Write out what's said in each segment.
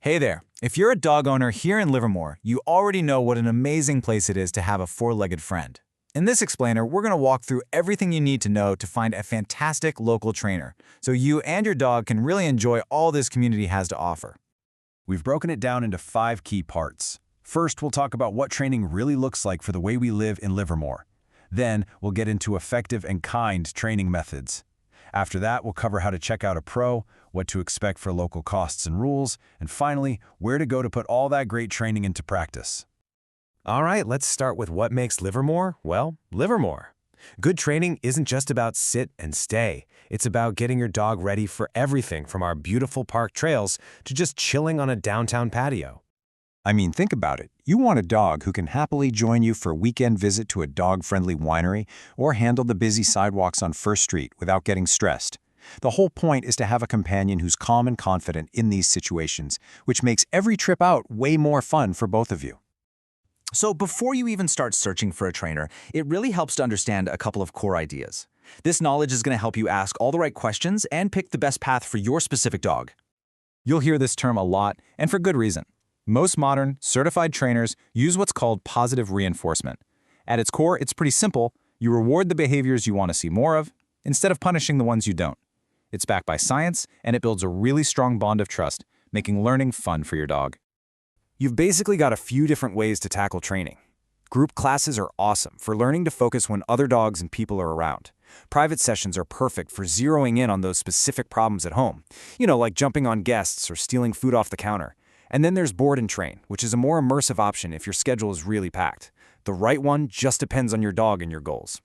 Hey there. If you're a dog owner here in Livermore, you already know what an amazing place it is to have a four-legged friend. In this explainer, we're going to walk through everything you need to know to find a fantastic local trainer, so you and your dog can really enjoy all this community has to offer. We've broken it down into 5 key parts. First, we'll talk about what training really looks like for the way we live in Livermore. Then, we'll get into effective and kind training methods. After that, we'll cover how to check out a pro, what to expect for local costs and rules, and finally, where to go to put all that great training into practice. All right, let's start with what makes Livermore, well, Livermore. Good training isn't just about sit and stay. It's about getting your dog ready for everything from our beautiful park trails to just chilling on a downtown patio. I mean, think about it. You want a dog who can happily join you for a weekend visit to a dog-friendly winery or handle the busy sidewalks on First Street without getting stressed. The whole point is to have a companion who's calm and confident in these situations, which makes every trip out way more fun for both of you. So before you even start searching for a trainer, it really helps to understand a couple of core ideas. This knowledge is going to help you ask all the right questions and pick the best path for your specific dog. You'll hear this term a lot, and for good reason. Most modern, certified trainers use what's called positive reinforcement. At its core, it's pretty simple. You reward the behaviors you want to see more of, instead of punishing the ones you don't. It's backed by science, and it builds a really strong bond of trust, making learning fun for your dog. You've basically got a few different ways to tackle training. Group classes are awesome for learning to focus when other dogs and people are around. Private sessions are perfect for zeroing in on those specific problems at home, like jumping on guests or stealing food off the counter. And then there's board and train, which is a more immersive option if your schedule is really packed. The right one just depends on your dog and your goals.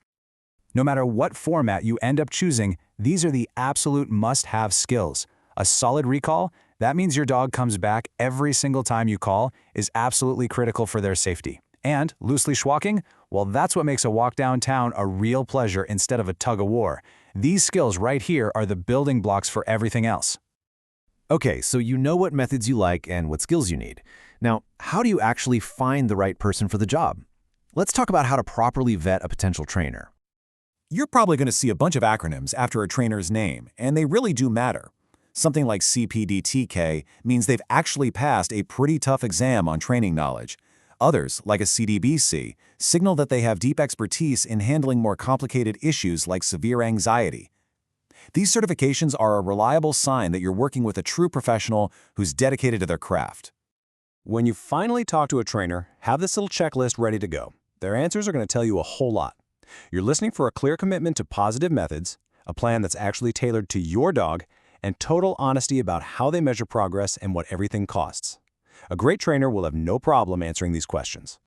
No matter what format you end up choosing, these are the absolute must-have skills. A solid recall, that means your dog comes back every single time you call, is absolutely critical for their safety. And loose leash walking, well, that's what makes a walk downtown a real pleasure instead of a tug-of-war. These skills right here are the building blocks for everything else. Okay, so you know what methods you like and what skills you need. Now, how do you actually find the right person for the job? Let's talk about how to properly vet a potential trainer. You're probably going to see a bunch of acronyms after a trainer's name, and they really do matter. Something like CPDTK means they've actually passed a pretty tough exam on training knowledge. Others, like a CDBC, signal that they have deep expertise in handling more complicated issues like severe anxiety. These certifications are a reliable sign that you're working with a true professional who's dedicated to their craft. When you finally talk to a trainer, have this little checklist ready to go. Their answers are going to tell you a whole lot. You're listening for a clear commitment to positive methods, a plan that's actually tailored to your dog, and total honesty about how they measure progress and what everything costs. A great trainer will have no problem answering these questions.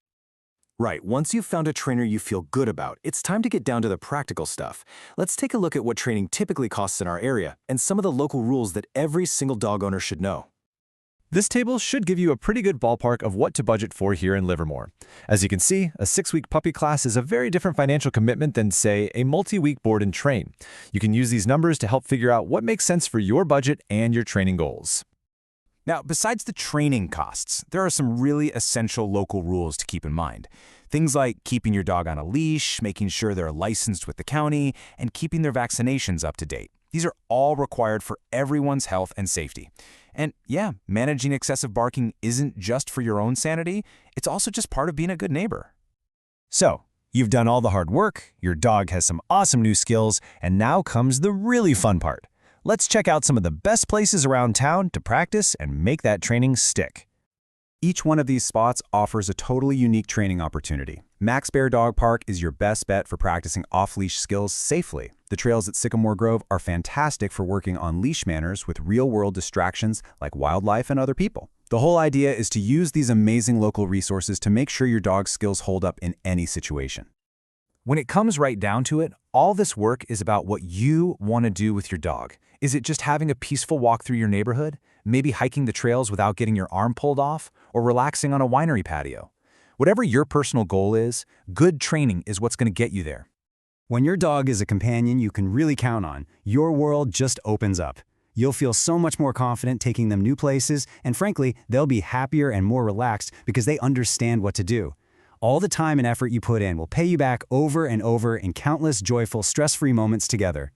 Right, once you've found a trainer you feel good about, it's time to get down to the practical stuff. Let's take a look at what training typically costs in our area and some of the local rules that every single dog owner should know. This table should give you a pretty good ballpark of what to budget for here in Livermore. As you can see, a 6-week puppy class is a very different financial commitment than, say, a multi-week board and train. You can use these numbers to help figure out what makes sense for your budget and your training goals. Now, besides the training costs, there are some really essential local rules to keep in mind. Things like keeping your dog on a leash, making sure they're licensed with the county, and keeping their vaccinations up to date. These are all required for everyone's health and safety. And yeah, managing excessive barking isn't just for your own sanity, it's also just part of being a good neighbor. So, you've done all the hard work, your dog has some awesome new skills, and now comes the really fun part. Let's check out some of the best places around town to practice and make that training stick. Each one of these spots offers a totally unique training opportunity. Max Bear Dog Park is your best bet for practicing off-leash skills safely. The trails at Sycamore Grove are fantastic for working on leash manners with real-world distractions like wildlife and other people. The whole idea is to use these amazing local resources to make sure your dog's skills hold up in any situation. When it comes right down to it, all this work is about what you want to do with your dog. Is it just having a peaceful walk through your neighborhood? Maybe hiking the trails without getting your arm pulled off? Or relaxing on a winery patio? Whatever your personal goal is, good training is what's going to get you there. When your dog is a companion you can really count on, your world just opens up. You'll feel so much more confident taking them new places, and frankly, they'll be happier and more relaxed because they understand what to do. All the time and effort you put in will pay you back over and over in countless joyful, stress-free moments together.